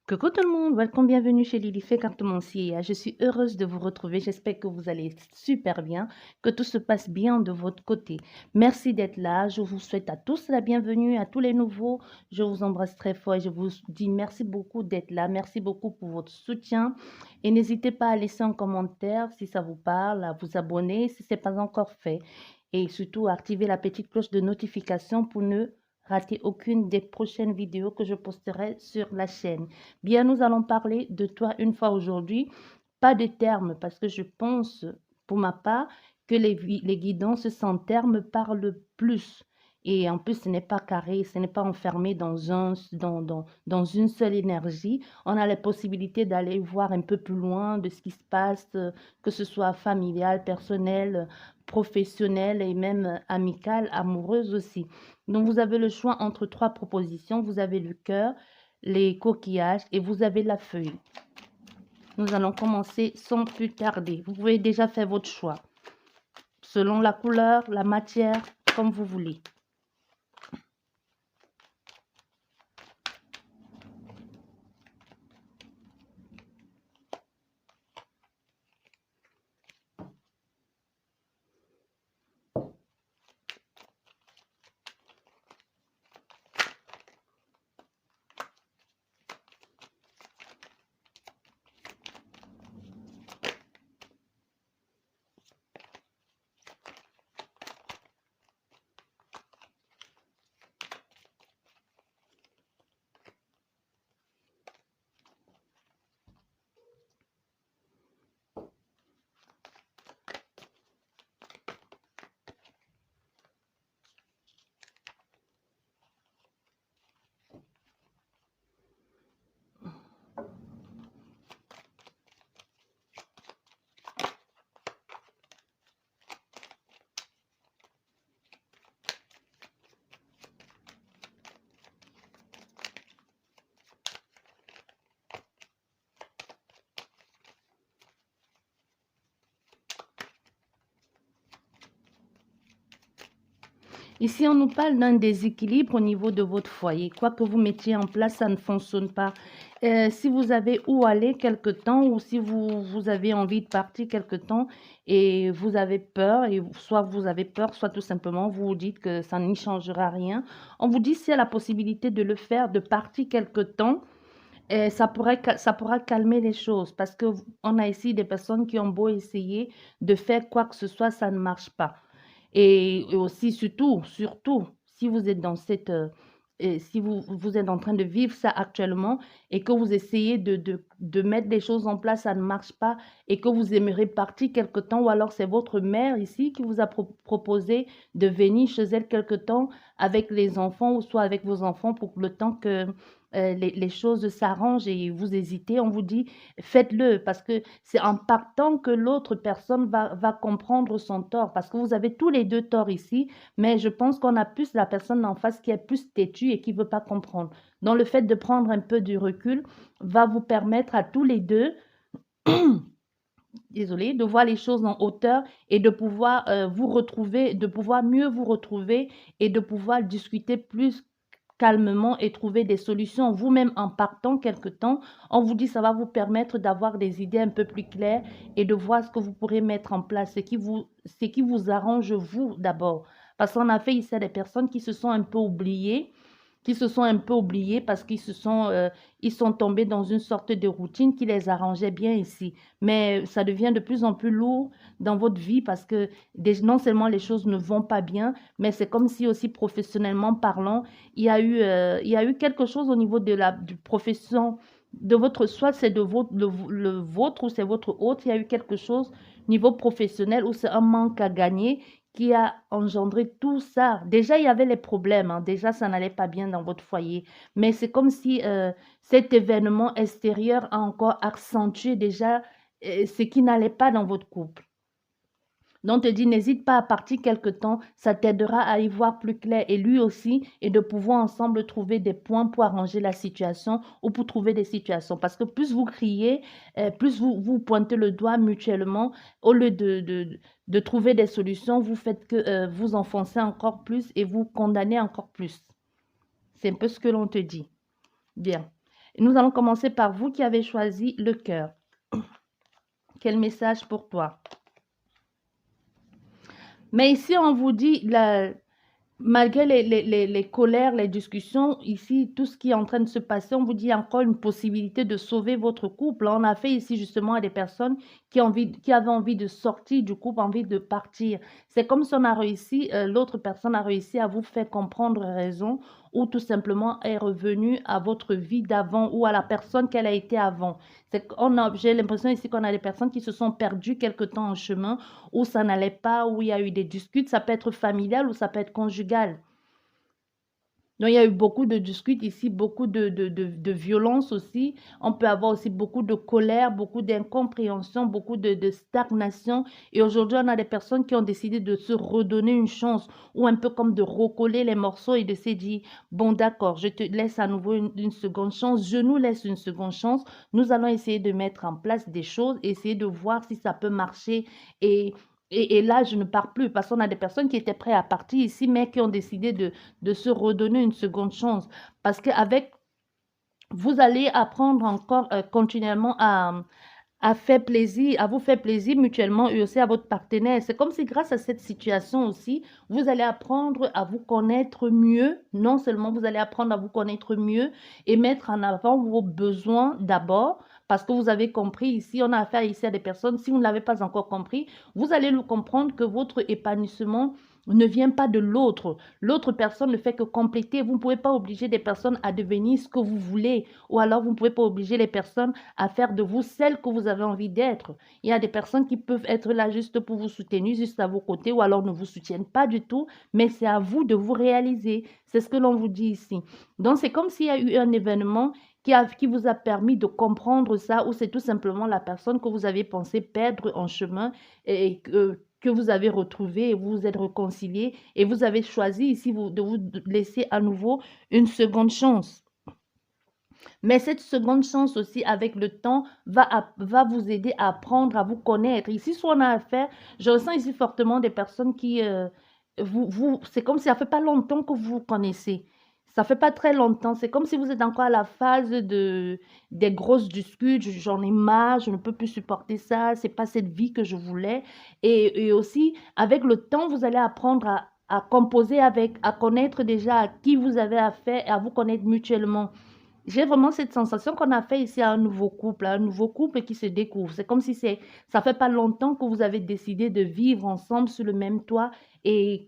Coucou tout le monde, welcome, bienvenue chez Lilifée Cartomancier. Je suis heureuse de vous retrouver, j'espère que vous allez super bien, que tout se passe bien de votre côté. Merci d'être là, je vous souhaite à tous la bienvenue, à tous les nouveaux, je vous embrasse très fort et je vous dis merci beaucoup d'être là, merci beaucoup pour votre soutien et n'hésitez pas à laisser un commentaire si ça vous parle, à vous abonner si ce n'est pas encore fait et surtout à activer la petite cloche de notification pour ne rater aucune des prochaines vidéos que je posterai sur la chaîne. Bien, nous allons parler de toi une fois aujourd'hui. Pas de termes, parce que je pense, pour ma part, que les guidances sans termes parlent plus. Et en plus, ce n'est pas carré, ce n'est pas enfermé dans une seule énergie. On a la possibilité d'aller voir un peu plus loin de ce qui se passe, que ce soit familial, personnel, professionnel et même amical, amoureuse aussi. Donc, vous avez le choix entre trois propositions. Vous avez le cœur, les coquillages et vous avez la feuille. Nous allons commencer sans plus tarder. Vous pouvez déjà faire votre choix selon la couleur, la matière, comme vous voulez. Ici, on nous parle d'un déséquilibre au niveau de votre foyer. Quoi que vous mettiez en place, ça ne fonctionne pas. Si vous avez où aller quelque temps ou si vous avez envie de partir quelque temps et vous avez peur, et soit vous avez peur, soit tout simplement vous vous dites que ça n'y changera rien, on vous dit s'il y a la possibilité de le faire, de partir quelque temps. Et ça pourra calmer les choses parce qu'on a ici des personnes qui ont beau essayer de faire quoi que ce soit, ça ne marche pas. Et aussi, surtout, si vous êtes dans si vous êtes en train de vivre ça actuellement et que vous essayez de mettre des choses en place, ça ne marche pas et que vous aimeriez partir quelque temps ou alors c'est votre mère ici qui vous a proposé de venir chez elle quelque temps avec les enfants ou soit avec vos enfants pour le temps que les choses s'arrangent et vous hésitez, on vous dit faites-le parce que c'est en partant que l'autre personne va comprendre son tort parce que vous avez tous les deux torts ici, mais je pense qu'on a plus la personne en face qui est plus têtue et qui ne veut pas comprendre. Donc le fait de prendre un peu du recul va vous permettre à tous les deux désolé, de voir les choses en hauteur et de pouvoir vous retrouver, de pouvoir mieux vous retrouver et de pouvoir discuter plus calmement et trouver des solutions vous-même en partant quelque temps. On vous dit ça va vous permettre d'avoir des idées un peu plus claires et de voir ce que vous pourrez mettre en place, ce qui vous arrange vous d'abord. Parce qu'on a fait ici des personnes qui se sont un peu oubliées, parce ils sont tombés dans une sorte de routine qui les arrangeait bien ici. Mais ça devient de plus en plus lourd dans votre vie parce que non seulement les choses ne vont pas bien, mais c'est comme si aussi professionnellement parlant, il y a eu quelque chose au niveau de du profession de votre, soit c'est de votre, le vôtre ou c'est votre hôte, il y a eu quelque chose niveau professionnel où c'est un manque à gagner qui a engendré tout ça. Déjà, il y avait les problèmes, hein. Déjà, ça n'allait pas bien dans votre foyer. Mais c'est comme si cet événement extérieur a encore accentué déjà ce qui n'allait pas dans votre couple. Donc, te dit, n'hésite pas à partir quelque temps, ça t'aidera à y voir plus clair et lui aussi, et de pouvoir ensemble trouver des points pour arranger la situation ou pour trouver des situations. Parce que plus vous criez, plus vous pointez le doigt mutuellement, au lieu de trouver des solutions, vous faites que vous enfoncez encore plus et vous condamnez encore plus. C'est un peu ce que l'on te dit. Bien. Nous allons commencer par vous qui avez choisi le cœur. Quel message pour toi? Mais ici, on vous dit, malgré les colères, les discussions, ici, tout ce qui est en train de se passer, on vous dit encore une possibilité de sauver votre couple. On a fait ici justement à des personnes qui avaient envie de sortir du couple, envie de partir. C'est comme si on a réussi, l'autre personne a réussi à vous faire comprendre raison ou tout simplement est revenue à votre vie d'avant ou à la personne qu'elle a été avant. J'ai l'impression ici qu'on a des personnes qui se sont perdues quelque temps en chemin où ça n'allait pas, où il y a eu des disputes. Ça peut être familial ou ça peut être conjugal. Donc, il y a eu beaucoup de disputes ici, beaucoup de violence aussi. On peut avoir aussi beaucoup de colère, beaucoup d'incompréhension, beaucoup de stagnation. Et aujourd'hui, on a des personnes qui ont décidé de se redonner une chance ou un peu comme de recoller les morceaux et de se dire, bon, d'accord, je te laisse à nouveau une seconde chance, je nous laisse une seconde chance. Nous allons essayer de mettre en place des choses, essayer de voir si ça peut marcher et et là, je ne pars plus parce qu'on a des personnes qui étaient prêtes à partir ici, mais qui ont décidé de se redonner une seconde chance. Parce qu'avec, vous allez apprendre encore continuellement à faire plaisir, à vous faire plaisir mutuellement et aussi à votre partenaire. C'est comme si grâce à cette situation aussi, vous allez apprendre à vous connaître mieux. Non seulement vous allez apprendre à vous connaître mieux et mettre en avant vos besoins d'abord, parce que vous avez compris ici, on a affaire ici à des personnes, si vous ne l'avez pas encore compris, vous allez le comprendre que votre épanouissement ne vient pas de l'autre. L'autre personne ne fait que compléter. Vous ne pouvez pas obliger des personnes à devenir ce que vous voulez ou alors vous ne pouvez pas obliger les personnes à faire de vous celle que vous avez envie d'être. Il y a des personnes qui peuvent être là juste pour vous soutenir, juste à vos côtés, ou alors ne vous soutiennent pas du tout, mais c'est à vous de vous réaliser. C'est ce que l'on vous dit ici. Donc, c'est comme s'il y a eu un événement qui vous a permis de comprendre ça, ou c'est tout simplement la personne que vous avez pensé perdre en chemin et que vous avez retrouvé et vous vous êtes réconcilié et vous avez choisi ici de vous laisser à nouveau une seconde chance. Mais cette seconde chance aussi, avec le temps, va vous aider à apprendre à vous connaître. Ici, soit on a affaire, je ressens ici fortement des personnes qui, c'est comme si ça fait pas longtemps que vous vous connaissez. Ça fait pas très longtemps. C'est comme si vous êtes encore à la phase des grosses disputes. J'en ai marre, je ne peux plus supporter ça. C'est pas cette vie que je voulais. Et aussi, avec le temps, vous allez apprendre à composer avec, à connaître déjà à qui vous avez affaire et à vous connaître mutuellement. J'ai vraiment cette sensation qu'on a fait ici à un nouveau couple qui se découvre. C'est comme si ça fait pas longtemps que vous avez décidé de vivre ensemble sur le même toit et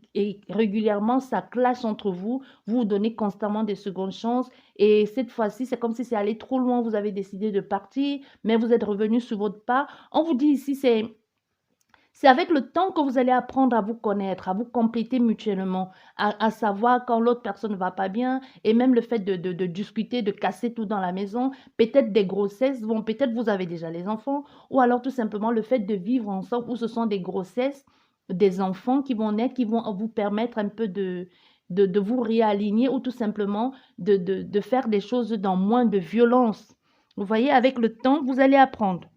régulièrement ça clash entre vous. Vous vous donnez constamment des secondes chances et cette fois-ci, c'est comme si c'est allé trop loin. Vous avez décidé de partir, mais vous êtes revenu sur votre pas. On vous dit ici, c'est avec le temps que vous allez apprendre à vous connaître, à vous compléter mutuellement, à savoir quand l'autre personne ne va pas bien, et même le fait de discuter, de casser tout dans la maison, peut-être des grossesses, bon, peut-être vous avez déjà les enfants, ou alors tout simplement le fait de vivre ensemble, où ce sont des grossesses, des enfants qui vont naître, qui vont vous permettre un peu de vous réaligner, ou tout simplement de faire des choses dans moins de violence. Vous voyez, avec le temps, vous allez apprendre.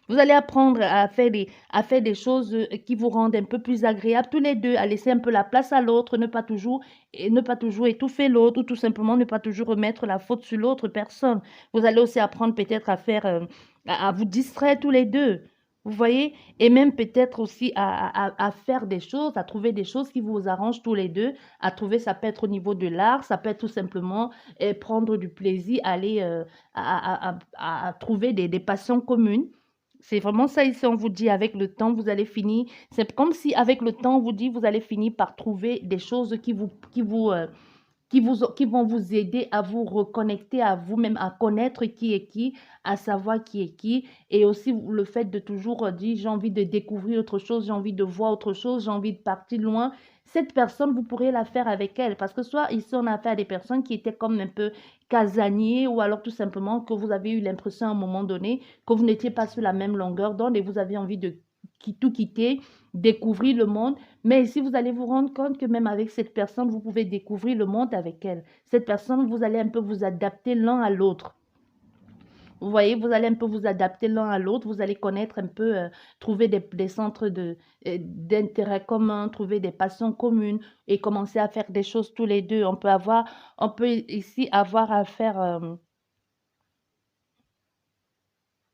Vous allez apprendre à faire des choses qui vous rendent un peu plus agréables tous les deux, à laisser un peu la place à l'autre, ne pas toujours étouffer l'autre ou tout simplement ne pas toujours remettre la faute sur l'autre personne. Vous allez aussi apprendre peut-être à faire, à vous distraire tous les deux. Vous voyez? Et même peut-être aussi à faire des choses, à trouver des choses qui vous arrangent tous les deux. À trouver, ça peut être au niveau de l'art, ça peut être tout simplement prendre du plaisir, aller à trouver des passions communes. C'est vraiment ça ici, on vous dit avec le temps, vous allez finir. C'est comme si avec le temps, on vous dit, vous allez finir par trouver des choses qui vont vous aider à vous reconnecter à vous-même, à connaître qui est qui, à savoir qui est qui. Et aussi le fait de toujours dire, j'ai envie de découvrir autre chose, j'ai envie de voir autre chose, j'ai envie de partir loin. Cette personne, vous pourrez la faire avec elle. Parce que soit ici, on a affaire à des personnes qui étaient comme un peu casaniers ou alors tout simplement que vous avez eu l'impression à un moment donné que vous n'étiez pas sur la même longueur d'onde et vous avez envie de tout quitter, découvrir le monde. Mais ici, vous allez vous rendre compte que même avec cette personne, vous pouvez découvrir le monde avec elle. Cette personne, vous allez un peu vous adapter l'un à l'autre. Vous voyez, vous allez un peu vous adapter l'un à l'autre, vous allez connaître un peu, trouver des centres d'intérêt communs, trouver des passions communes et commencer à faire des choses tous les 2. On peut ici avoir à faire,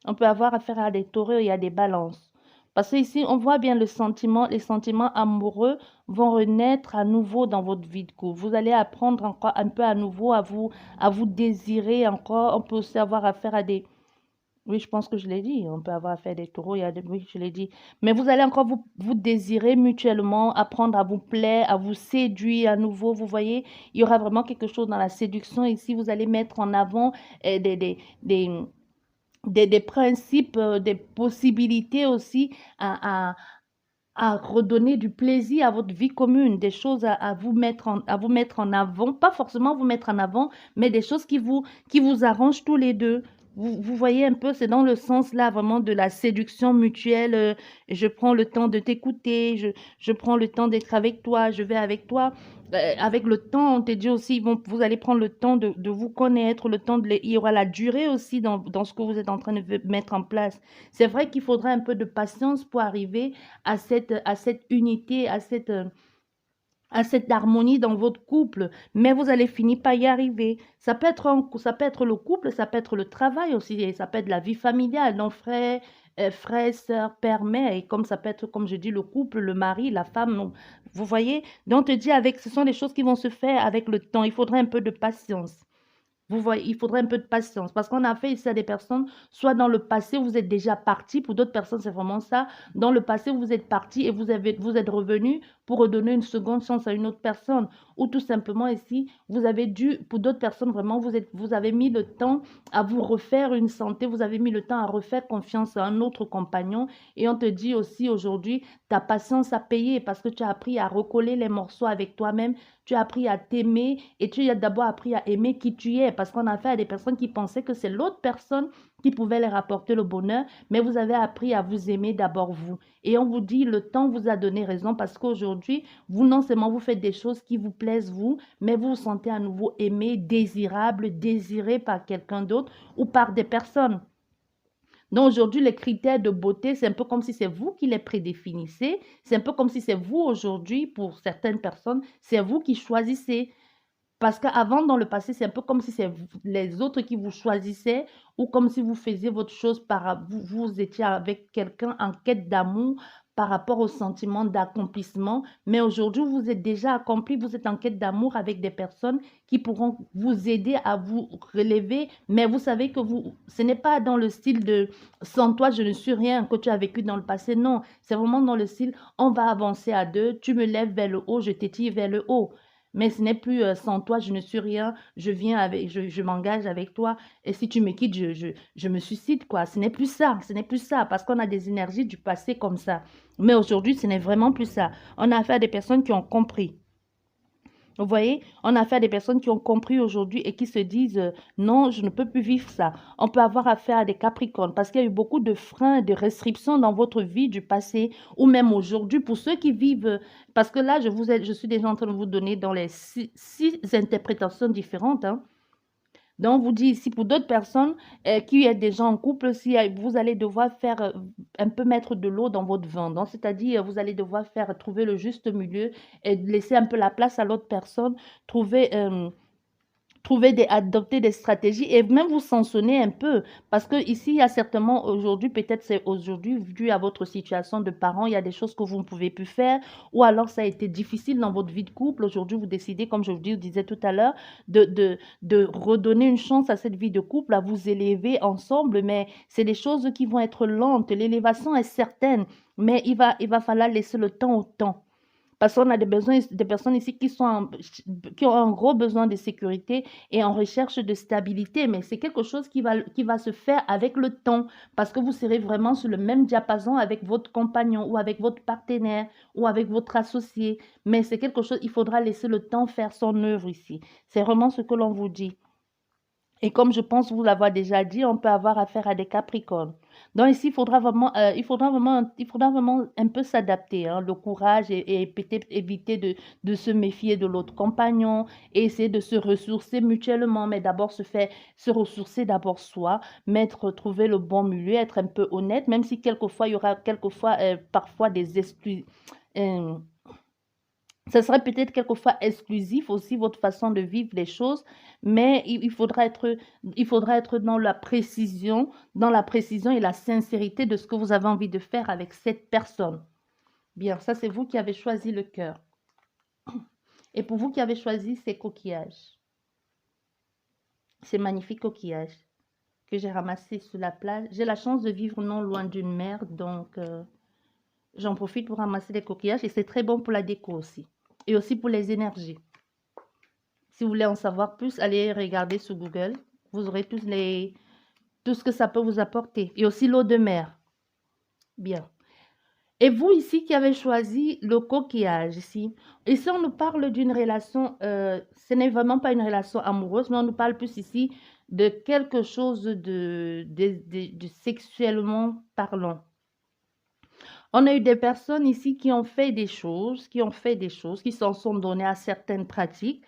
on peut avoir affaire à des taureaux et à des balances. Parce que ici, on voit bien les sentiments amoureux vont renaître à nouveau dans votre vie de couple. Vous allez apprendre encore un peu à nouveau à vous désirer encore. On peut aussi avoir affaire à des, oui, je pense que je l'ai dit. On peut avoir affaire à des taureaux, oui, je l'ai dit. Mais vous allez encore vous désirer mutuellement, apprendre à vous plaire, à vous séduire à nouveau. Vous voyez, il y aura vraiment quelque chose dans la séduction ici. Vous allez mettre en avant des des principes, des possibilités aussi à, à, à redonner du plaisir à votre vie commune, des choses à vous mettre en avant, pas forcément vous mettre en avant, mais des choses qui vous arrangent tous les deux. Vous voyez un peu, c'est dans le sens là vraiment de la séduction mutuelle. Je prends le temps de t'écouter, je prends le temps d'être avec toi, je vais avec toi. Avec le temps, on te dit aussi, vous allez prendre le temps de vous connaître, le temps il y aura la durée aussi dans ce que vous êtes en train de mettre en place. C'est vrai qu'il faudra un peu de patience pour arriver à cette unité, à cette harmonie dans votre couple, mais vous allez finir par y arriver. Ça peut être le couple, ça peut être le travail aussi, et ça peut être la vie familiale, donc frère, sœur, père, mère, et comme ça peut être, comme je dis, le couple, le mari, la femme, vous voyez? Donc, te dis ce sont des choses qui vont se faire avec le temps. Il faudra un peu de patience. Vous voyez, il faudrait un peu de patience parce qu'on a fait ici à des personnes, soit dans le passé, vous êtes déjà parti, pour d'autres personnes, c'est vraiment ça. Dans le passé, vous êtes parti et vous êtes revenu pour redonner une seconde chance à une autre personne. Ou tout simplement ici, vous avez dû, pour d'autres personnes, vraiment, vous avez mis le temps à vous refaire une santé, vous avez mis le temps à refaire confiance à un autre compagnon. Et on te dit aussi aujourd'hui, ta patience a payé parce que tu as appris à recoller les morceaux avec toi-même, tu as appris à t'aimer et tu as d'abord appris à aimer qui tu es parce qu'on a fait à des personnes qui pensaient que c'est l'autre personne qui pouvait leur apporter le bonheur, mais vous avez appris à vous aimer d'abord vous. Et on vous dit, le temps vous a donné raison parce qu'aujourd'hui, vous non seulement vous faites des choses qui vous plaisent vous, mais vous vous sentez à nouveau aimé, désirable, désiré par quelqu'un d'autre ou par des personnes. Donc aujourd'hui, les critères de beauté, c'est un peu comme si c'est vous qui les prédéfinissez. C'est un peu comme si c'est vous aujourd'hui, pour certaines personnes, c'est vous qui choisissez. Parce qu'avant, dans le passé, c'est un peu comme si c'est les autres qui vous choisissaient ou comme si vous faisiez votre chose vous étiez avec quelqu'un en quête d'amour par rapport au sentiment d'accomplissement. Mais aujourd'hui, vous êtes déjà accompli, vous êtes en quête d'amour avec des personnes qui pourront vous aider à vous relever. Mais vous savez que ce n'est pas dans le style de sans toi, je ne suis rien que tu as vécu dans le passé. Non, c'est vraiment dans le style on va avancer à deux, tu me lèves vers le haut, je t'étire vers le haut. Mais ce n'est plus sans toi, je ne suis rien, je m'engage avec toi, et si tu me quittes, je me suicide, quoi. Ce n'est plus ça, parce qu'on a des énergies du passé comme ça. Mais aujourd'hui, ce n'est vraiment plus ça. On a affaire à des personnes qui ont compris. Vous voyez, on a affaire à des personnes qui ont compris aujourd'hui et qui se disent non, je ne peux plus vivre ça. On peut avoir affaire à des Capricornes parce qu'il y a eu beaucoup de freins, de restrictions dans votre vie du passé ou même aujourd'hui pour ceux qui vivent. Parce que là, je suis déjà en train de vous donner dans les six interprétations différentes. Hein. Donc, on vous dit ici, pour d'autres personnes qui êtes déjà en couple, si vous allez devoir faire un peu mettre de l'eau dans votre vin. Donc, c'est-à-dire, vous allez devoir trouver le juste milieu et laisser un peu la place à l'autre personne, trouver, adopter des stratégies et même vous sanctionner un peu. Parce que ici, il y a certainement aujourd'hui, peut-être c'est aujourd'hui, dû à votre situation de parent, il y a des choses que vous ne pouvez plus faire ou alors ça a été difficile dans votre vie de couple. Aujourd'hui, vous décidez, comme je vous disais tout à l'heure, de redonner une chance à cette vie de couple, à vous élever ensemble, mais c'est des choses qui vont être lentes. L'élévation est certaine, mais il va falloir laisser le temps au temps. Parce qu'on a des personnes ici qui ont un gros besoin de sécurité et en recherche de stabilité, mais c'est quelque chose qui va se faire avec le temps, parce que vous serez vraiment sur le même diapason avec votre compagnon ou avec votre partenaire ou avec votre associé. Mais c'est quelque chose, il faudra laisser le temps faire son œuvre ici. C'est vraiment ce que l'on vous dit. Et comme je pense vous l'avoir déjà dit, on peut avoir affaire à des Capricornes. Donc ici, il faudra vraiment un peu s'adapter, hein, le courage et peut-être éviter de se méfier de l'autre compagnon et essayer de se ressourcer mutuellement, mais d'abord se ressourcer d'abord soi, trouver le bon milieu, être un peu honnête, même si quelquefois il y aura parfois des excuses. Ça serait peut-être quelquefois exclusif aussi votre façon de vivre les choses, mais il faudra être dans la précision et la sincérité de ce que vous avez envie de faire avec cette personne. Bien, ça c'est vous qui avez choisi le cœur. Et pour vous qui avez choisi ces coquillages, ces magnifiques coquillages que j'ai ramassés sur la plage, j'ai la chance de vivre non loin d'une mer, donc j'en profite pour ramasser des coquillages et c'est très bon pour la déco aussi. Et aussi pour les énergies. Si vous voulez en savoir plus, allez regarder sur Google. Vous aurez tout ce que ça peut vous apporter. Et aussi l'eau de mer. Bien. Et vous ici qui avez choisi le coquillage ici. Ici, on nous parle d'une relation, ce n'est vraiment pas une relation amoureuse, mais on nous parle plus ici de quelque chose de sexuellement parlant. On a eu des personnes ici qui ont fait des choses, qui s'en sont données à certaines pratiques,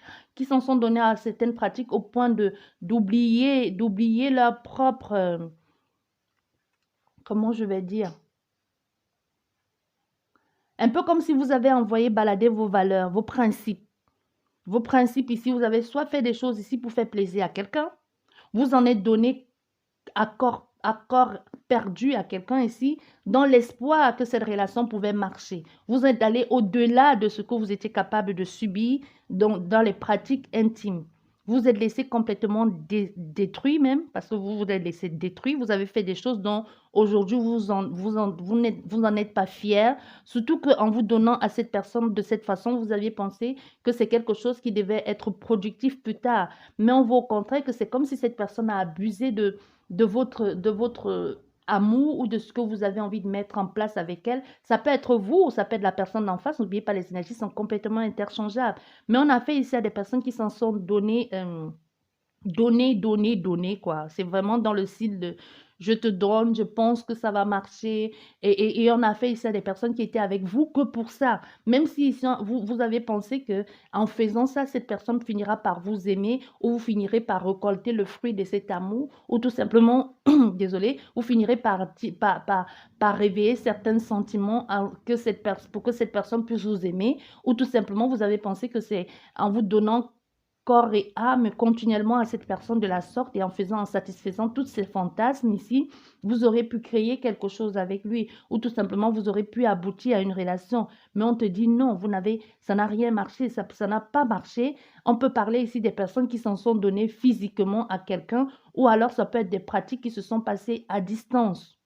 au point d'oublier leur propre, comment je vais dire, un peu comme si vous avez envoyé balader vos valeurs, vos principes. Vos principes ici, vous avez soit fait des choses ici pour faire plaisir à quelqu'un, vous en êtes donné accord perdu à quelqu'un ici, dans l'espoir que cette relation pouvait marcher. Vous êtes allé au-delà de ce que vous étiez capable de subir dans les pratiques intimes. Vous êtes laissé complètement détruit même, parce que vous êtes laissé détruit. Vous avez fait des choses dont aujourd'hui vous n'en êtes pas fier. Surtout qu'en vous donnant à cette personne de cette façon, vous aviez pensé que c'est quelque chose qui devait être productif plus tard. Mais on voit au contraire que c'est comme si cette personne a abusé de votre amour ou de ce que vous avez envie de mettre en place avec elle. Ça peut être vous ou ça peut être la personne d'en face. N'oubliez pas, les énergies sont complètement interchangeables. Mais on a fait ici à des personnes qui s'en sont données, quoi. C'est vraiment dans le style de je te donne, je pense que ça va marcher. Et on a fait ici à des personnes qui étaient avec vous que pour ça. Même si ici, vous avez pensé que en faisant ça, cette personne finira par vous aimer ou vous finirez par récolter le fruit de cet amour ou tout simplement, désolé, vous finirez par réveiller certains sentiments pour que cette personne puisse vous aimer ou tout simplement, vous avez pensé que c'est en vous donnant corps et âme continuellement à cette personne de la sorte et en satisfaisant tous ces fantasmes ici, vous aurez pu créer quelque chose avec lui ou tout simplement vous aurez pu aboutir à une relation. Mais on te dit non, ça n'a rien marché, ça n'a pas marché. On peut parler ici des personnes qui s'en sont données physiquement à quelqu'un ou alors ça peut être des pratiques qui se sont passées à distance.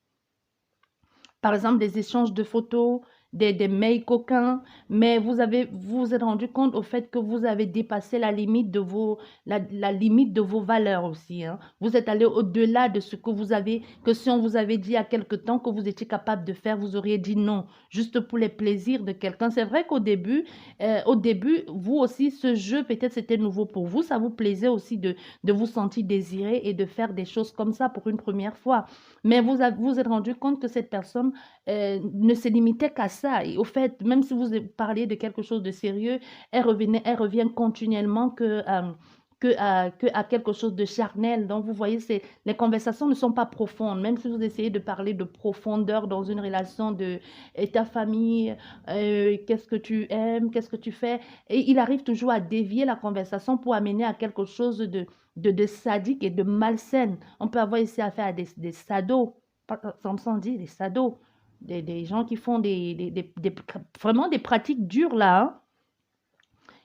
Par exemple, des échanges de photos, des mails coquins, mais vous êtes rendu compte au fait que vous avez dépassé la limite de vos valeurs aussi, hein. Vous êtes allé au-delà de ce que si on vous avait dit il y a quelque temps que vous étiez capable de faire, vous auriez dit non, juste pour les plaisirs de quelqu'un. C'est vrai au début, vous aussi, ce jeu, peut-être c'était nouveau pour vous, ça vous plaisait aussi de vous sentir désiré et de faire des choses comme ça pour une première fois. Mais vous êtes rendu compte que cette personne ne se limitait qu'à ça. Et au fait, même si vous parliez de quelque chose de sérieux, elle revient continuellement que à quelque chose de charnel. Donc, vous voyez, les conversations ne sont pas profondes. Même si vous essayez de parler de profondeur dans une relation et ta famille, qu'est-ce que tu aimes, qu'est-ce que tu fais, et il arrive toujours à dévier la conversation pour amener à quelque chose de sadique et de malsaine. On peut avoir ici affaire à des sados, sans dire des sados, des gens qui font vraiment des pratiques dures là, hein.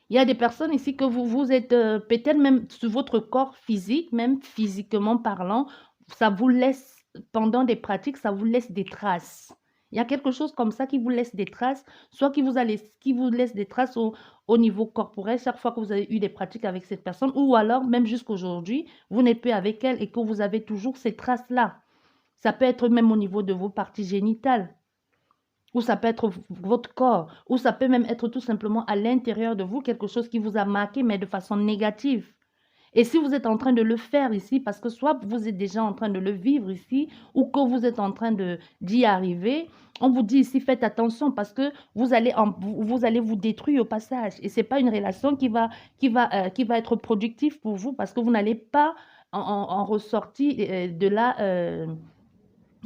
Il y a des personnes ici que vous êtes peut-être même sur votre corps physique, même physiquement parlant, ça vous laisse, pendant des pratiques, ça vous laisse des traces. Il y a quelque chose comme ça qui vous laisse des traces, soit qui vous laisse des traces au niveau corporel chaque fois que vous avez eu des pratiques avec cette personne, ou alors même jusqu'aujourd'hui, vous n'êtes plus avec elle et que vous avez toujours ces traces-là. Ça peut être même au niveau de vos parties génitales, ou ça peut être votre corps, ou ça peut même être tout simplement à l'intérieur de vous quelque chose qui vous a marqué, mais de façon négative. Et si vous êtes en train de le faire ici, parce que soit vous êtes déjà en train de le vivre ici, ou que vous êtes en train d'y arriver, on vous dit ici, faites attention parce que vous allez vous détruire au passage. Et ce n'est pas une relation qui va être productive pour vous parce que vous n'allez pas en ressortir de là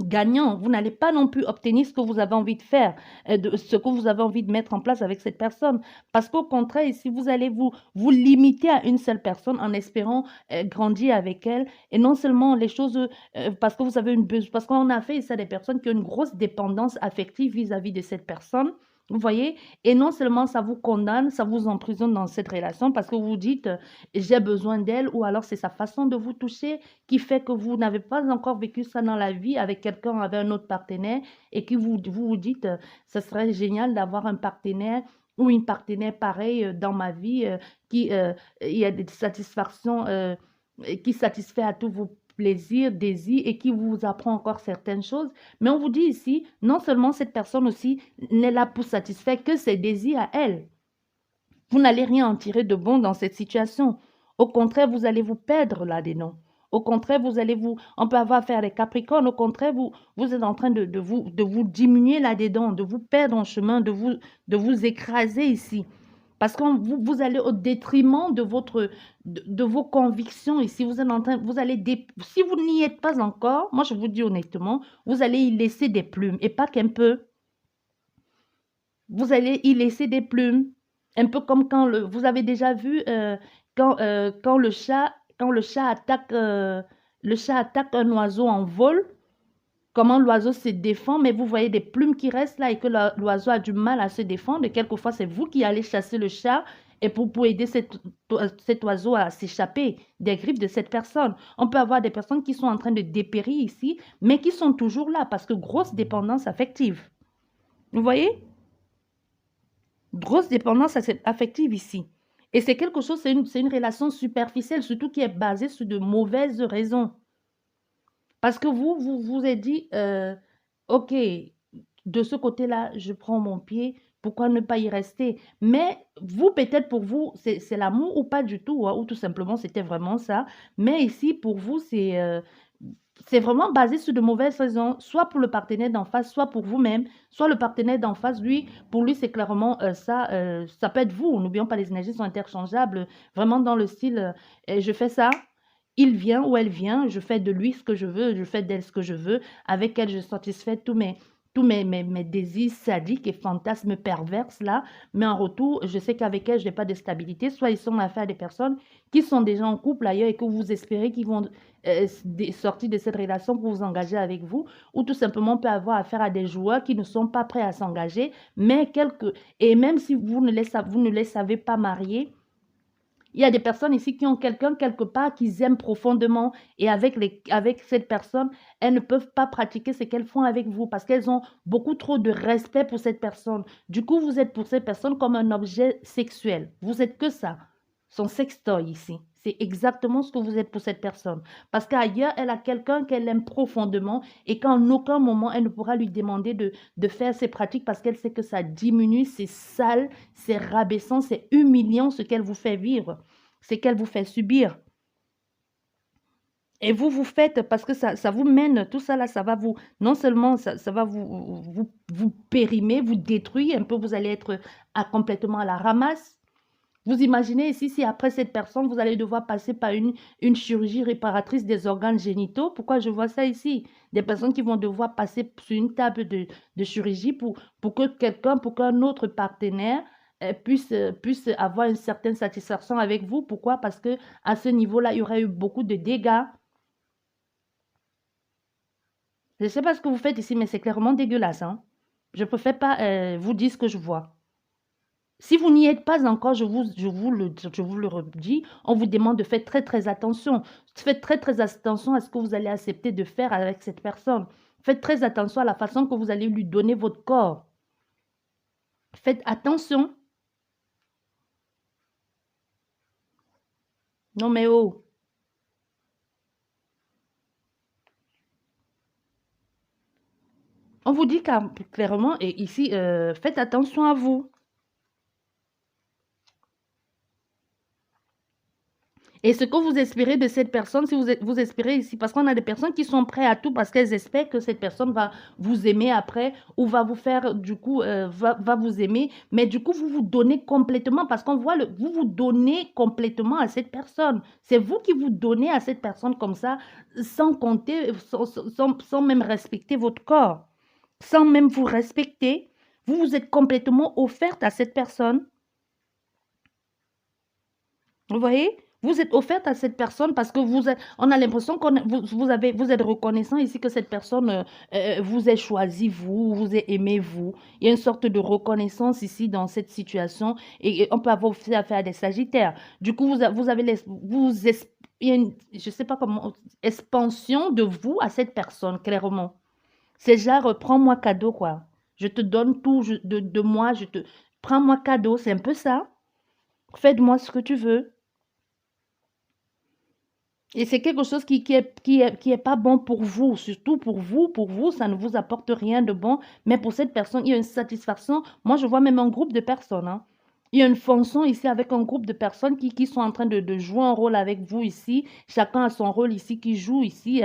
gagnant. Vous n'allez pas non plus obtenir ce que vous avez envie de faire, ce que vous avez envie de mettre en place avec cette personne. Parce qu'au contraire, si vous allez vous limiter à une seule personne en espérant grandir avec elle, et non seulement les choses, parce que vous avez une besoin, parce qu'on a fait ça des personnes qui ont une grosse dépendance affective vis-à-vis de cette personne. Vous voyez? Et non seulement ça vous condamne, ça vous emprisonne dans cette relation parce que vous dites, j'ai besoin d'elle, ou alors c'est sa façon de vous toucher qui fait que vous n'avez pas encore vécu ça dans la vie avec quelqu'un, avec un autre partenaire, et que vous dites, ce serait génial d'avoir un partenaire ou une partenaire pareille dans ma vie, il y a des satisfactions, qui satisfait à tous vos plaisirs, désirs et qui vous apprend encore certaines choses. Mais on vous dit ici, non seulement cette personne aussi n'est là pour satisfaire que ses désirs à elle. Vous n'allez rien en tirer de bon dans cette situation. Au contraire, vous allez vous perdre là-dedans. Au contraire, on peut avoir affaire à des Capricornes. Au contraire, vous êtes en train de vous diminuer là-dedans, de vous perdre en chemin, de vous écraser ici. Parce que vous allez au détriment de vos convictions ici. Vous êtes en train, vous allez, si vous n'y êtes pas encore, moi je vous dis honnêtement, vous allez y laisser des plumes et pas qu'un peu. Vous allez y laisser des plumes. Un peu comme vous avez déjà vu quand le chat attaque un oiseau en vol, comment l'oiseau se défend, mais vous voyez des plumes qui restent là et que l'oiseau a du mal à se défendre. Et quelquefois, c'est vous qui allez chasser le chat et pour aider cet oiseau à s'échapper des griffes de cette personne. On peut avoir des personnes qui sont en train de dépérir ici, mais qui sont toujours là parce que grosse dépendance affective. Vous voyez? Grosse dépendance affective ici. Et c'est quelque chose, c'est une relation superficielle, surtout qui est basée sur de mauvaises raisons. Parce que vous êtes dit, OK, de ce côté-là, je prends mon pied, pourquoi ne pas y rester? Mais vous, peut-être pour vous, c'est l'amour ou pas du tout, hein, ou tout simplement, c'était vraiment ça. Mais ici, pour vous, c'est vraiment basé sur de mauvaises raisons, soit pour le partenaire d'en face, soit pour vous-même, soit le partenaire d'en face, lui, pour lui, c'est clairement ça, ça peut être vous. N'oublions pas, les énergies sont interchangeables, vraiment dans le style, je fais ça, il vient ou elle vient, je fais de lui ce que je veux, je fais d'elle ce que je veux, avec elle, je satisfais mes désirs sadiques et fantasmes perverses là, mais en retour, je sais qu'avec elle, je n'ai pas de stabilité. Soit ils sont affaire à des personnes qui sont déjà en couple ailleurs et que vous espérez qu'ils vont sortir de cette relation pour vous engager avec vous, ou tout simplement on peut avoir affaire à des joueurs qui ne sont pas prêts à s'engager, et même si vous ne les savez pas mariés, il y a des personnes ici qui ont quelqu'un quelque part qu'ils aiment profondément et avec cette personne, elles ne peuvent pas pratiquer ce qu'elles font avec vous parce qu'elles ont beaucoup trop de respect pour cette personne. Du coup, vous êtes pour cette personne comme un objet sexuel. Vous êtes que ça, son sextoy ici. C'est exactement ce que vous êtes pour cette personne. Parce qu'ailleurs, elle a quelqu'un qu'elle aime profondément et qu'en aucun moment, elle ne pourra lui demander de faire ces pratiques parce qu'elle sait que ça diminue, c'est sale, c'est rabaissant, c'est humiliant ce qu'elle vous fait vivre, ce qu'elle vous fait subir. Et vous faites, parce que ça vous mène, tout ça là, ça va vous, non seulement ça va vous périmer, vous détruire, un peu vous allez être complètement à la ramasse. Vous imaginez ici, si après cette personne, vous allez devoir passer par une chirurgie réparatrice des organes génitaux. Pourquoi je vois ça ici? Des personnes qui vont devoir passer sur une table de chirurgie pour que quelqu'un, pour qu'un autre partenaire puisse avoir une certaine satisfaction avec vous. Pourquoi? Parce que à ce niveau-là, il y aurait eu beaucoup de dégâts. Je ne sais pas ce que vous faites ici, mais c'est clairement dégueulasse, hein? Je ne préfère pas vous dire ce que je vois. Si vous n'y êtes pas encore, je vous le redis, on vous demande de faire très, très attention. Faites très, très attention à ce que vous allez accepter de faire avec cette personne. Faites très attention à la façon que vous allez lui donner votre corps. Faites attention. Non mais oh. On vous dit clairement, et ici, faites attention à vous. Et ce que vous espérez de cette personne, si vous espérez ici, parce qu'on a des personnes qui sont prêtes à tout parce qu'elles espèrent que cette personne va vous aimer après ou va vous faire, du coup, va vous aimer. Mais du coup, vous vous donnez complètement parce qu'on voit, vous vous donnez complètement à cette personne. C'est vous qui vous donnez à cette personne comme ça, sans compter, sans même respecter votre corps, sans même vous respecter. Vous vous êtes complètement offerte à cette personne. Vous voyez? Vous êtes offerte à cette personne parce que on a l'impression vous êtes reconnaissant ici que cette personne vous ait choisi, vous ait aimé, vous. Il y a une sorte de reconnaissance ici dans cette situation et on peut avoir aussi affaire à des sagittaires. Du coup, vous avez il y a une, je sais pas comment, expansion de vous à cette personne, clairement. C'est genre, prends-moi cadeau, quoi. Je te donne tout de moi, prends-moi cadeau, c'est un peu ça. Fais de moi ce que tu veux. Et c'est quelque chose qui est pas bon pour vous, surtout pour vous, ça ne vous apporte rien de bon, mais pour cette personne, il y a une satisfaction. Moi, je vois même un groupe de personnes, hein. Il y a une fonction ici avec un groupe de personnes qui sont en train de jouer un rôle avec vous ici. Chacun a son rôle ici qui joue ici.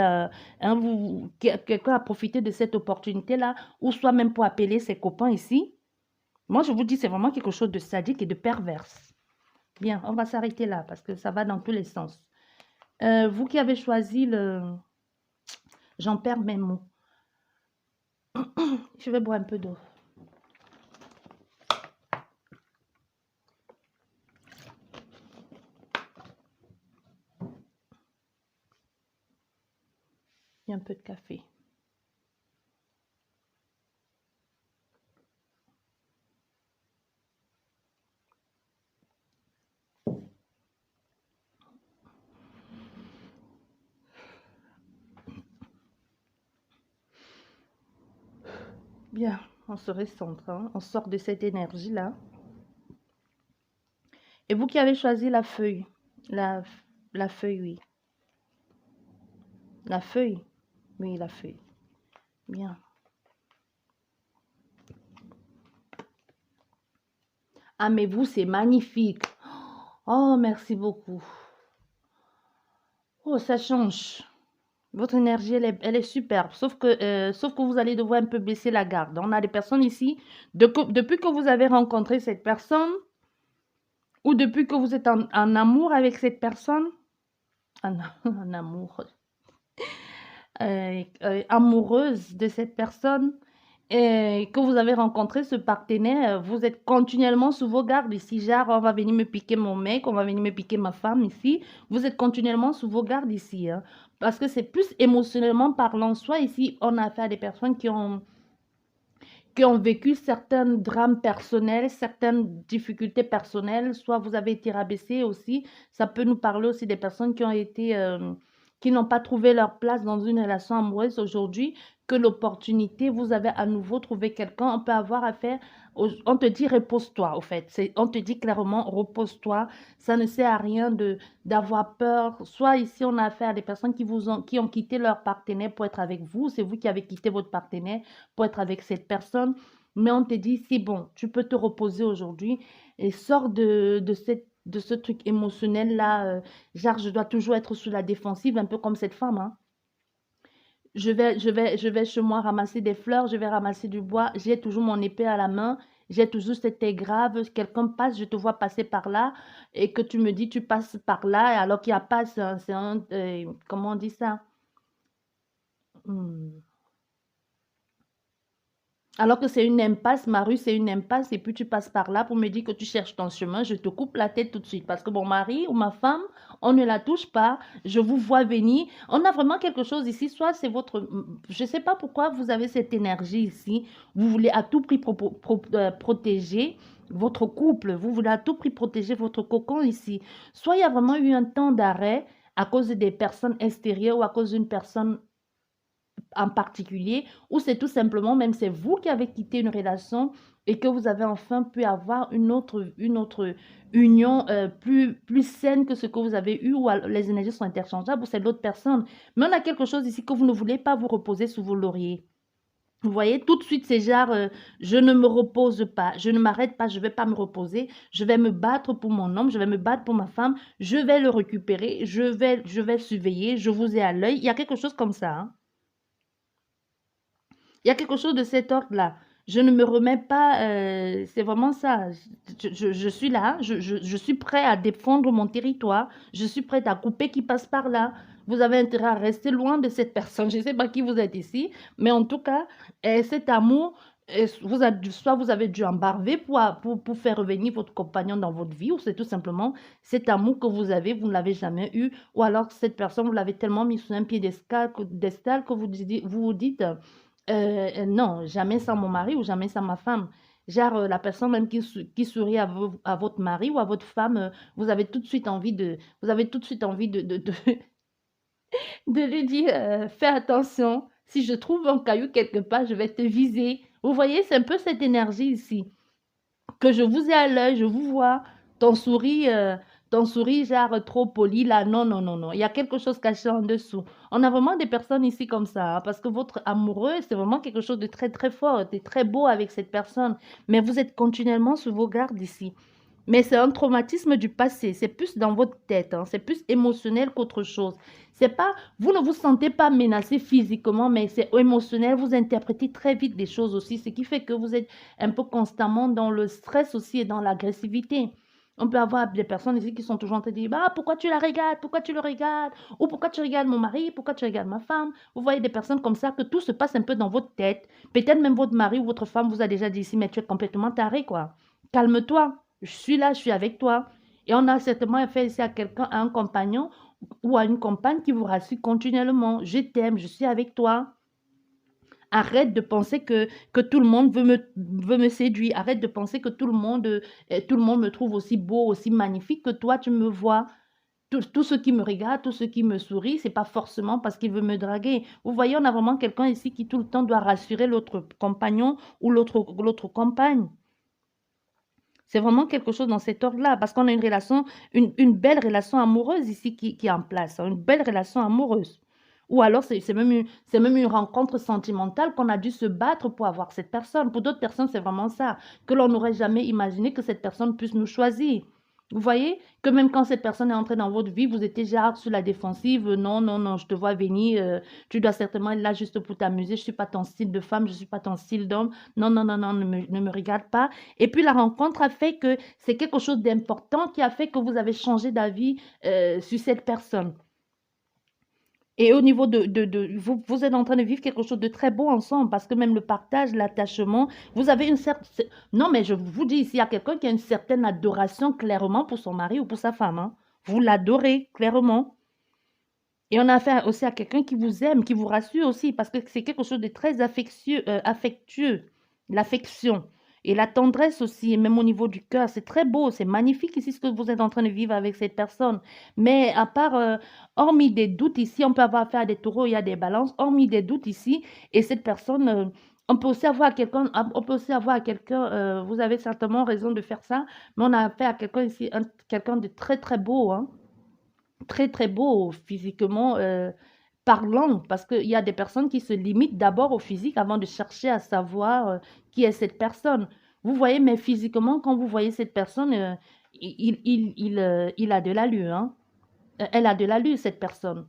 Quelqu'un a profité de cette opportunité-là, ou soit même pour appeler ses copains ici. Moi, je vous dis, c'est vraiment quelque chose de sadique et de perverse. Bien, on va s'arrêter là parce que ça va dans tous les sens. Vous qui avez choisi le... J'en perds mes mots. Je vais boire un peu d'eau. Il y a un peu de café. Bien, on se recentre, hein. On sort de cette énergie-là. Et vous qui avez choisi la feuille, la feuille, oui. La feuille, oui, la feuille. Bien. Ah, mais vous, c'est magnifique. Oh, merci beaucoup. Oh, ça change. Votre énergie, elle est superbe. Sauf que vous allez devoir un peu baisser la garde. On a des personnes ici, depuis que vous avez rencontré cette personne, ou depuis que vous êtes en amour avec cette personne, en amour, amoureuse de cette personne, et que vous avez rencontré ce partenaire, vous êtes continuellement sous vos gardes ici. Genre, on va venir me piquer mon mec, on va venir me piquer ma femme ici. Vous êtes continuellement sous vos gardes ici, hein. Parce que c'est plus émotionnellement parlant. Soit ici, on a affaire à des personnes qui ont vécu certains drames personnels, certaines difficultés personnelles, soit vous avez été rabaissé aussi. Ça peut nous parler aussi des personnes qui ont été, qui n'ont pas trouvé leur place dans une relation amoureuse aujourd'hui, que l'opportunité, vous avez à nouveau trouvé quelqu'un, on peut avoir affaire, on te dit repose-toi, au fait. On te dit clairement repose-toi, ça ne sert à rien d'avoir peur. Soit ici, on a affaire à des personnes qui ont quitté leur partenaire pour être avec vous, c'est vous qui avez quitté votre partenaire pour être avec cette personne, mais on te dit, c'est bon, tu peux te reposer aujourd'hui et sors de ce truc émotionnel-là, genre, je dois toujours être sous la défensive, un peu comme cette femme, hein. Je vais chez moi ramasser des fleurs, je vais ramasser du bois, j'ai toujours mon épée à la main, j'ai toujours cette œil grave, quelqu'un passe, je te vois passer par là, et que tu me dis, tu passes par là, alors qu'il n'y a pas, comment on dit ça? Hmm. Alors que c'est une impasse, ma rue, c'est une impasse, et puis tu passes par là pour me dire que tu cherches ton chemin, je te coupe la tête tout de suite. Parce que mon mari ou ma femme, on ne la touche pas, je vous vois venir. On a vraiment quelque chose ici, soit c'est votre... Je ne sais pas pourquoi vous avez cette énergie ici, vous voulez à tout prix protéger votre couple, vous voulez à tout prix protéger votre cocon ici. Soit il y a vraiment eu un temps d'arrêt à cause des personnes extérieures ou à cause d'une personne en particulier, ou c'est tout simplement, même c'est vous qui avez quitté une relation et que vous avez enfin pu avoir une autre union plus saine que ce que vous avez eu, où les énergies sont interchangeables, ou c'est l'autre personne. Mais on a quelque chose ici que vous ne voulez pas vous reposer sous vos lauriers. Vous voyez, tout de suite, c'est genre, je ne me repose pas, je ne m'arrête pas, je ne vais pas me reposer, je vais me battre pour mon homme, je vais me battre pour ma femme, je vais le récupérer, je vais surveiller, je vous ai à l'œil. Il y a quelque chose comme ça, hein. Il y a quelque chose de cet ordre-là. Je ne me remets pas, c'est vraiment ça. Je suis là, je suis prêt à défendre mon territoire, je suis prête à couper qui passe par là. Vous avez intérêt à rester loin de cette personne. Je ne sais pas qui vous êtes ici, mais en tout cas, cet amour, soit vous avez dû embarver pour faire revenir votre compagnon dans votre vie, ou c'est tout simplement cet amour que vous avez, vous ne l'avez jamais eu, ou alors cette personne, vous l'avez tellement mis sur un piédestal que vous vous dites, non, jamais sans mon mari ou jamais sans ma femme. Genre, la personne même qui sourit à votre mari ou à votre femme, vous avez tout de suite envie vous avez tout de suite envie de lui dire, fais attention, si je trouve un caillou quelque part, je vais te viser. Vous voyez, c'est un peu cette énergie ici que je vous ai à l'œil, je vous vois, ton sourire, ton sourire genre trop poli là, non, non, non, non, il y a quelque chose caché en dessous. On a vraiment des personnes ici comme ça, hein, parce que votre amoureux, c'est vraiment quelque chose de très, très fort, et très beau avec cette personne, mais vous êtes continuellement sur vos gardes ici. Mais c'est un traumatisme du passé, c'est plus dans votre tête, hein, c'est plus émotionnel qu'autre chose. C'est pas, vous ne vous sentez pas menacé physiquement, mais c'est émotionnel, vous interprétez très vite les choses aussi, ce qui fait que vous êtes un peu constamment dans le stress aussi et dans l'agressivité. On peut avoir des personnes ici qui sont toujours en train de dire, bah, pourquoi tu la regardes, pourquoi tu le regardes, ou pourquoi tu regardes mon mari, pourquoi tu regardes ma femme. Vous voyez des personnes comme ça, que tout se passe un peu dans votre tête. Peut-être même votre mari ou votre femme vous a déjà dit ici, mais tu es complètement taré, quoi. Calme-toi. Je suis là, je suis avec toi. Et on a certainement fait ici à quelqu'un, à un compagnon ou à une compagne qui vous rassure continuellement. Je t'aime, je suis avec toi. Arrête de penser que tout le monde veut me séduire. Arrête de penser que tout le monde me trouve aussi beau, aussi magnifique que toi, tu me vois. Tout ce qui me regarde, tout ce qui me sourit, c'est pas forcément parce qu'il veut me draguer. Vous voyez, on a vraiment quelqu'un ici qui tout le temps doit rassurer l'autre compagnon ou l'autre compagne. C'est vraiment quelque chose dans cet ordre-là, parce qu'on a une relation, une belle relation amoureuse ici qui est en place, hein, une belle relation amoureuse. Ou alors, c'est même une rencontre sentimentale qu'on a dû se battre pour avoir cette personne. Pour d'autres personnes, c'est vraiment ça, que l'on n'aurait jamais imaginé que cette personne puisse nous choisir. Vous voyez que même quand cette personne est entrée dans votre vie, vous étiez déjà sur la défensive. Non, non, non, je te vois venir. Tu dois certainement être là juste pour t'amuser. Je ne suis pas ton style de femme, je ne suis pas ton style d'homme. Non, non, non, non, ne me regarde pas. Et puis la rencontre a fait que c'est quelque chose d'important qui a fait que vous avez changé d'avis sur cette personne. Et au niveau vous êtes en train de vivre quelque chose de très beau ensemble parce que même le partage, l'attachement, vous avez une certaine... Non, mais je vous dis ici, il y a quelqu'un qui a une certaine adoration clairement pour son mari ou pour sa femme, hein. Vous l'adorez clairement. Et on a affaire aussi à quelqu'un qui vous aime, qui vous rassure aussi, parce que c'est quelque chose de très affectueux, l'affection et la tendresse aussi, et même au niveau du cœur. C'est très beau, c'est magnifique ici ce que vous êtes en train de vivre avec cette personne. Mais à part, hormis des doutes ici, on peut avoir affaire à des taureaux, il y a des balances, hormis des doutes ici, et cette personne, on peut aussi avoir quelqu'un, on peut aussi avoir quelqu'un, vous avez certainement raison de faire ça, mais on a affaire à quelqu'un ici, quelqu'un de très très beau, hein, très, très beau physiquement parlant, parce qu'il y a des personnes qui se limitent d'abord au physique avant de chercher à savoir qui est cette personne. Vous voyez, mais physiquement, quand vous voyez cette personne, il a de l'allure, hein. Elle a de l'allure, cette personne.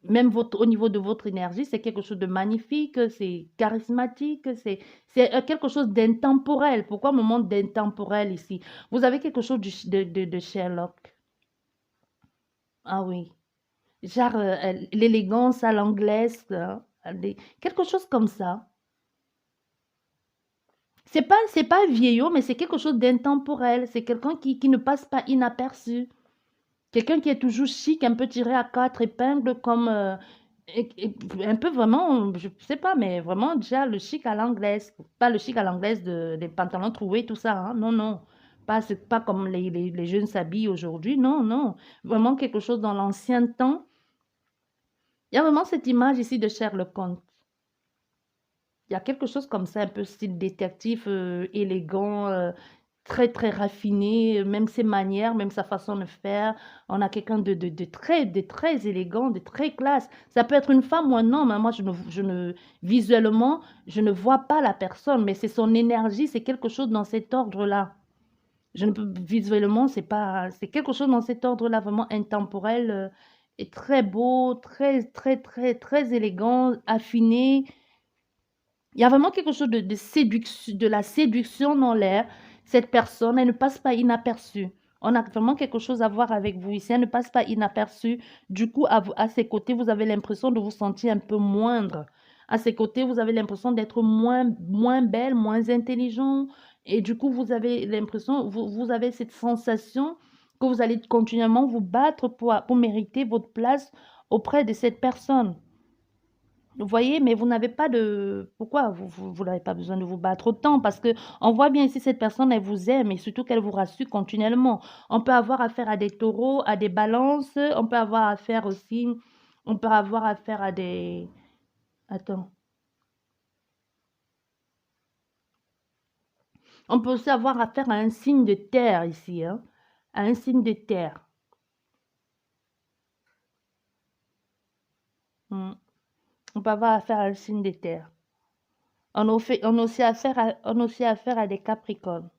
Même au niveau de votre énergie, c'est quelque chose de magnifique, c'est charismatique, c'est quelque chose d'intemporel. Pourquoi moment d'intemporel ici? Vous avez quelque chose de Sherlock. Ah oui. Genre, l'élégance à l'anglaise, quelque chose comme ça. C'est pas vieillot, mais c'est quelque chose d'intemporel. C'est quelqu'un qui ne passe pas inaperçu. Quelqu'un qui est toujours chic, un peu tiré à quatre épingles, comme un peu vraiment, je sais pas, mais vraiment déjà le chic à l'anglaise. Pas le chic à l'anglaise des pantalons troués, tout ça, hein. Non, non. Pas, c'est pas comme les jeunes s'habillent aujourd'hui. Non, non. Vraiment quelque chose dans l'ancien temps. Il y a vraiment cette image ici de Sherlock Holmes. Il y a quelque chose comme ça, un peu style détective, élégant, très, très raffiné, même ses manières, même sa façon de faire. On a quelqu'un de très élégant, de très classe. Ça peut être une femme ou un homme, hein. Moi, je ne visuellement, je ne vois pas la personne, mais c'est son énergie, c'est quelque chose dans cet ordre-là. Je ne peux visuellement, c'est quelque chose dans cet ordre-là, vraiment intemporel, et très beau, très, très, très, très élégant, affiné. Il y a vraiment quelque chose de la séduction dans l'air. Cette personne, elle ne passe pas inaperçue. On a vraiment quelque chose à voir avec vous ici. Elle ne passe pas inaperçue. Du coup, à ses côtés, vous avez l'impression de vous sentir un peu moindre. À ses côtés, vous avez l'impression d'être moins belle, moins intelligent. Et du coup, vous avez l'impression, vous avez cette sensation que vous allez continuellement vous battre pour mériter votre place auprès de cette personne. Vous voyez, mais vous n'avez pas de... Pourquoi vous n'avez pas besoin de vous battre autant? Parce que on voit bien ici, cette personne, elle vous aime et surtout qu'elle vous rassure continuellement. On peut avoir affaire à des taureaux, à des balances, on peut avoir affaire aussi, on peut avoir affaire à des... Attends. On peut aussi avoir affaire à un signe de terre ici, hein, à un signe de terre. Hmm. On peut avoir affaire à un signe de terre. On a aussi affaire à des capricornes.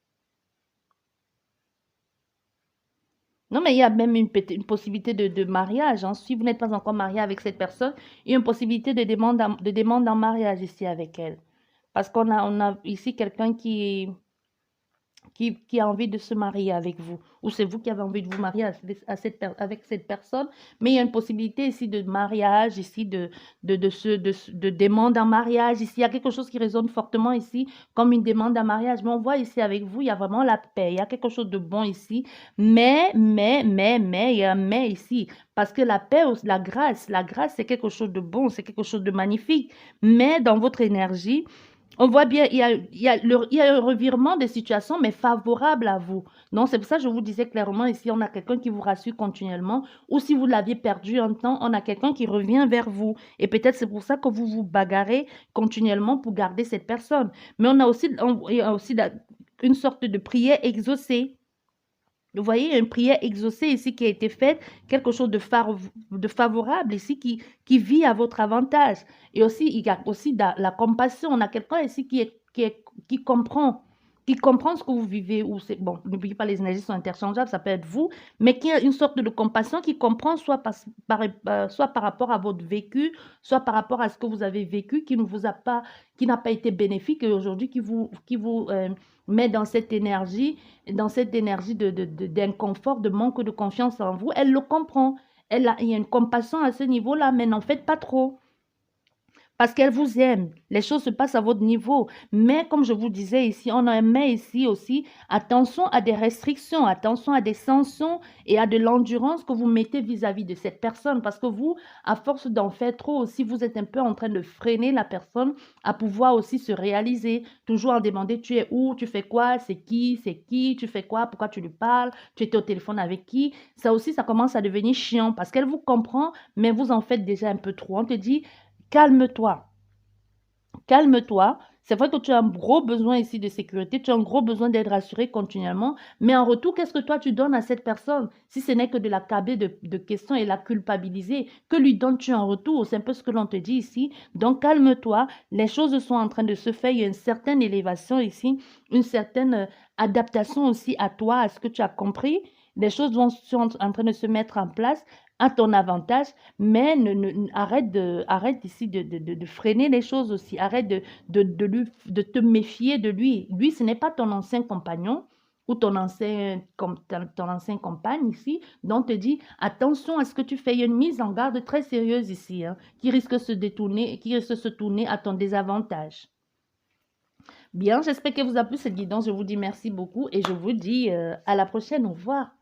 Non, mais il y a même une possibilité de mariage, hein. Si vous n'êtes pas encore marié avec cette personne, il y a une possibilité de demande en mariage ici avec elle. Parce qu'on a ici quelqu'un qui a envie de se marier avec vous, ou c'est vous qui avez envie de vous marier avec cette personne, mais il y a une possibilité ici de mariage, ici de demande en mariage, ici, il y a quelque chose qui résonne fortement ici, comme une demande en mariage, mais on voit ici avec vous, il y a vraiment la paix, il y a quelque chose de bon ici, mais, il y a un mais ici, parce que la paix, la grâce, c'est quelque chose de bon, c'est quelque chose de magnifique, mais dans votre énergie, on voit bien, il y a un revirement des situations, mais favorable à vous. Donc, c'est pour ça que je vous disais clairement, ici, on a quelqu'un qui vous rassure continuellement, ou si vous l'aviez perdu un temps, on a quelqu'un qui revient vers vous. Et peut-être c'est pour ça que vous vous bagarrez continuellement pour garder cette personne. Mais il y a aussi une sorte de prière exaucée. Vous voyez, il y a une prière exaucée ici qui a été faite, quelque chose de favorable ici qui vit à votre avantage. Et aussi, il y a aussi la compassion. On a quelqu'un ici qui comprend ce que vous vivez. Ou c'est, bon, n'oubliez pas, les énergies sont interchangeables, ça peut être vous, mais qui a une sorte de compassion qui comprend soit par rapport à votre vécu, soit par rapport à ce que vous avez vécu, qui n'a pas été bénéfique et aujourd'hui qui vous met dans cette énergie d'inconfort, de manque de confiance en vous. Elle le comprend. Il y a une compassion à ce niveau-là, mais n'en faites pas trop. Parce qu'elle vous aime. Les choses se passent à votre niveau. Mais comme je vous disais ici, on a un mais ici aussi. Attention à des restrictions, attention à des sanctions et à de l'endurance que vous mettez vis-à-vis de cette personne. Parce que vous, à force d'en faire trop aussi, vous êtes un peu en train de freiner la personne à pouvoir aussi se réaliser. Toujours en demander, tu es où, tu fais quoi, c'est qui, tu fais quoi, pourquoi tu lui parles, tu étais au téléphone avec qui. Ça aussi, ça commence à devenir chiant parce qu'elle vous comprend, mais vous en faites déjà un peu trop. On te dit, calme-toi. Calme-toi. C'est vrai que tu as un gros besoin ici de sécurité, tu as un gros besoin d'être rassuré continuellement, mais en retour, qu'est-ce que toi tu donnes à cette personne? Si ce n'est que de l'accabler de questions et la culpabiliser, que lui donnes-tu en retour? C'est un peu ce que l'on te dit ici. Donc calme-toi, les choses sont en train de se faire, il y a une certaine élévation ici, une certaine adaptation aussi à toi, à ce que tu as compris. Les choses sont en train de se mettre en place à ton avantage, mais arrête ici de freiner les choses aussi. Arrête de te méfier de lui. Lui, ce n'est pas ton ancien compagnon ou ton ancien compagne ici. Donc, te dit, attention à ce que tu fais. Il y a une mise en garde très sérieuse ici, hein, qui risque de se détourner, qui risque de se tourner à ton désavantage. Bien, j'espère que vous a plu cette guidance. Je vous dis merci beaucoup et je vous dis à la prochaine. Au revoir.